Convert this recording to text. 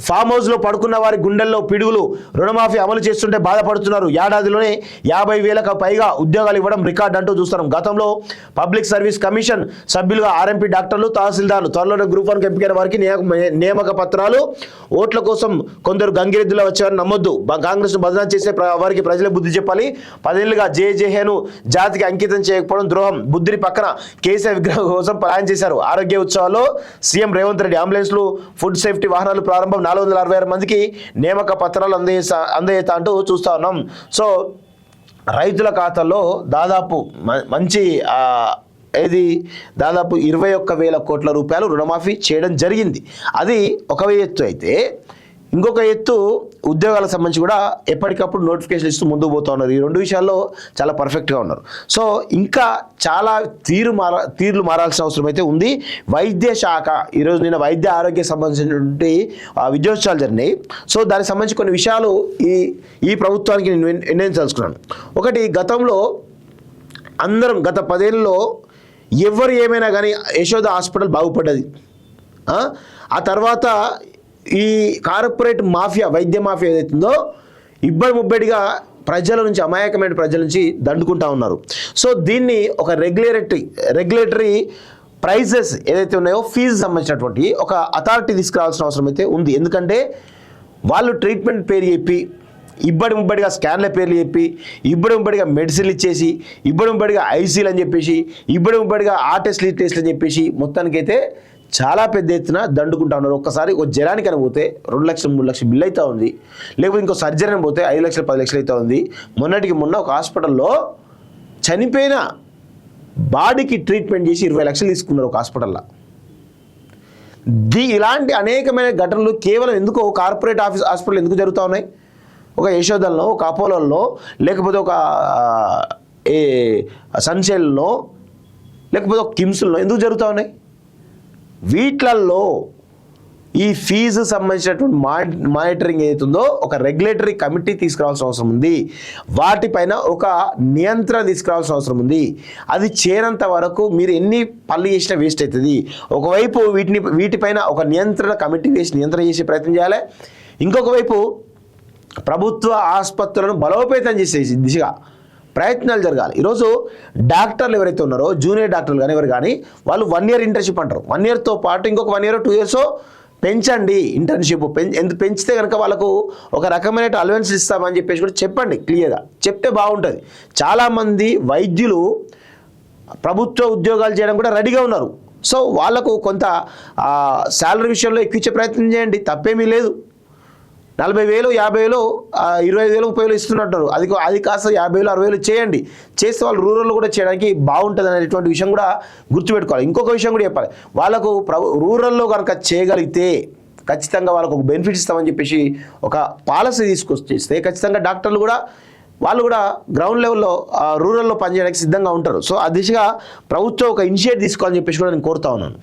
Form హౌస్లో పడుకున్న వారి గుండెల్లో పిడుగులు. రుణమాఫీ అమలు చేస్తుంటే బాధపడుతున్నారు. ఏడాదిలోనే 50,000కు పైగా ఉద్యోగాలు ఇవ్వడం రికార్డు అంటూ చూస్తున్నాం. గతంలో పబ్లిక్ సర్వీస్ కమిషన్ సభ్యులుగా ఆర్ఎంపీ డాక్టర్లు, తహసీల్దార్లు, త్వరలోనే గ్రూప్ 1 ఎంపికైన వారికి నియామక పత్రాలు. ఓట్ల కోసం కొందరు గంగిరెద్దులో వచ్చేవారిని నమ్మొద్దు. కాంగ్రెస్ను బదనాం చేసే వారికి ప్రజలే బుద్ధి చెప్పాలి. 10 ఏళ్లుగా జేజేహేను జాతికి అంకితం చేయకపోవడం ద్రోహం. బుద్ధిని పక్కన కేసీఆర్ విగ్రహం కోసం ప్లాన్ చేశారు. ఆరోగ్య ఉత్సవాల్లో సీఎం రేవంత్ రెడ్డి అంబులెన్స్లు, ఫుడ్ సేఫ్టీ వాహనాలు ప్రారంభం. 466 మందికి నియామక పత్రాలు అందజేస్తా అంటూ చూస్తా ఉన్నాం. సో రైతుల ఖాతాల్లో దాదాపు మంచి దాదాపు 21,000 కోట్ల రూపాయలు రుణమాఫీ చేయడం జరిగింది. అది ఒక ఎత్తు అయితే, ఇంకొక ఎత్తు ఉద్యోగాలకు సంబంధించి కూడా ఎప్పటికప్పుడు నోటిఫికేషన్ ఇస్తూ ముందుకు పోతూ ఉన్నారు. ఈ 2 విషయాల్లో చాలా పర్ఫెక్ట్గా ఉన్నారు. సో ఇంకా చాలా తీర్లు మారాల్సిన అవసరం అయితే ఉంది. వైద్య శాఖ ఈరోజు నిన్న వైద్య ఆరోగ్య సంబంధించినటువంటి విద్యోత్సవాలు జరిగినాయి. సో దానికి సంబంధించి కొన్ని విషయాలు ఈ ప్రభుత్వానికి నేను నిర్ణయించాల్సుకున్నాను. ఒకటి, గతంలో అందరం గత 10 ఏళ్ళలో ఎవరు ఏమైనా కానీ యశోద హాస్పిటల్ బాగుపడ్డది. ఆ తర్వాత ఈ కార్పొరేట్ మాఫియా, వైద్య మాఫియా ఏదైతుందో ఇబ్బడి ముబ్బడిగా ప్రజల నుంచి, అమాయకమైన ప్రజల నుంచి దండుకుంటా ఉన్నారు. సో దీన్ని ఒక రెగ్యులేటరీ ప్రైజెస్ ఏదైతే ఉన్నాయో, ఫీజు సంబంధించినటువంటి ఒక అథారిటీ తీసుకురావాల్సిన అవసరం అయితే ఉంది. ఎందుకంటే వాళ్ళు ట్రీట్మెంట్ పేరు చెప్పి, ఇబ్బడి ముబ్బడిగా స్కాన్ల పేర్లు చెప్పి, ఇబ్బడి ముబ్బడిగా మెడిసిన్లు ఇచ్చేసి, ఇబ్బడి ముబ్బడిగా ఐసీలు అని చెప్పేసి, ఇబ్బడి ముబ్బడిగా ఆ టెస్ట్లు ఈ టెస్ట్లు అని చెప్పేసి మొత్తానికైతే చాలా పెద్ద ఎత్తున దండుకుంటా ఉన్నారు. ఒక్కసారి ఒక జ్వరానికి అని పోతే 2 లక్షలు 3 లక్షలు బిల్ అవుతూ ఉంది. లేకపోతే ఇంకో సర్జరీ అని పోతే 5 లక్షలు 10 లక్షలు అవుతూ ఉంది. మొన్న ఒక హాస్పిటల్లో చనిపోయిన బాడీకి ట్రీట్మెంట్ చేసి 20 లక్షలు తీసుకున్నారు ఒక హాస్పిటల్లో. ఇలాంటి అనేకమైన ఘటనలు కేవలం ఎందుకో కార్పొరేట్ హాస్పిటల్ ఎందుకు జరుగుతూ ఉన్నాయి? ఒక యశోదల్లో, ఒక అపోలోల్లో, లేకపోతే ఒక సన్షైన్లో, లేకపోతే ఒక కిమ్స్లో ఎందుకు జరుగుతూ ఉన్నాయి? వీటిల్లో ఈ ఫీజు సంబంధించినటువంటి మానిటరింగ్ ఏదైతుందో ఒక రెగ్యులేటరీ కమిటీ తీసుకురావాల్సిన అవసరం ఉంది. వాటిపైన ఒక నియంత్రణ తీసుకురావాల్సిన అవసరం ఉంది. అది చేరేంత వరకు మీరు ఎన్ని పనులు చేసినా వేస్ట్ అవుతుంది. ఒకవైపు వీటిపైన ఒక నియంత్రణ కమిటీ వేసి నియంత్రణ చేసే ప్రయత్నం చేయాలి. ఇంకొక వైపు ప్రభుత్వ ఆసుపత్రులను బలోపేతం చేసే దిశగా ప్రయత్నాలు జరగాలి. ఈరోజు డాక్టర్లు ఎవరైతే ఉన్నారో, జూనియర్ డాక్టర్లు కానీ ఎవరు కానీ, వాళ్ళు 1 year ఇంటర్న్షిప్ అంటారు. 1 yearతో పాటు ఇంకొక 1 year 2 years పెంచండి ఇంటర్న్షిప్. పెంచితే కనుక వాళ్ళకు ఒక రకమైన అలవెన్స్ ఇస్తామని చెప్పేసి కూడా చెప్పండి. క్లియర్గా చెప్తే బాగుంటుంది. చాలామంది వైద్యులు ప్రభుత్వ ఉద్యోగాలు చేయడం కూడా రెడీగా ఉన్నారు. సో వాళ్లకు కొంత శాలరీ విషయంలో ఎక్కించే ప్రయత్నం చేయండి, తప్పేమీ లేదు. 40,000, 50,000, 25,000, 30,000 ఇస్తున్నట్టు. అది కాస్త 50,000, 60,000 చేయండి. చేస్తే వాళ్ళు రూరల్లో కూడా చేయడానికి బాగుంటుంది అనేటువంటి విషయం కూడా గుర్తుపెట్టుకోవాలి. ఇంకొక విషయం కూడా చెప్పాలి, వాళ్ళకు రూరల్లో కనుక చేయగలిగితే ఖచ్చితంగా వాళ్ళకు ఒక బెనిఫిట్ ఇస్తామని చెప్పేసి ఒక పాలసీ తీసుకొచ్చేస్తే ఖచ్చితంగా డాక్టర్లు కూడా వాళ్ళు కూడా గ్రౌండ్ లెవెల్లో రూరల్లో పనిచేయడానికి సిద్ధంగా ఉంటారు. సో ఆ దిశగా ప్రభుత్వం ఒక ఇనిషియేటివ్ తీసుకోవాలని చెప్పేసి కూడా నేను కోరుతా ఉన్నాను.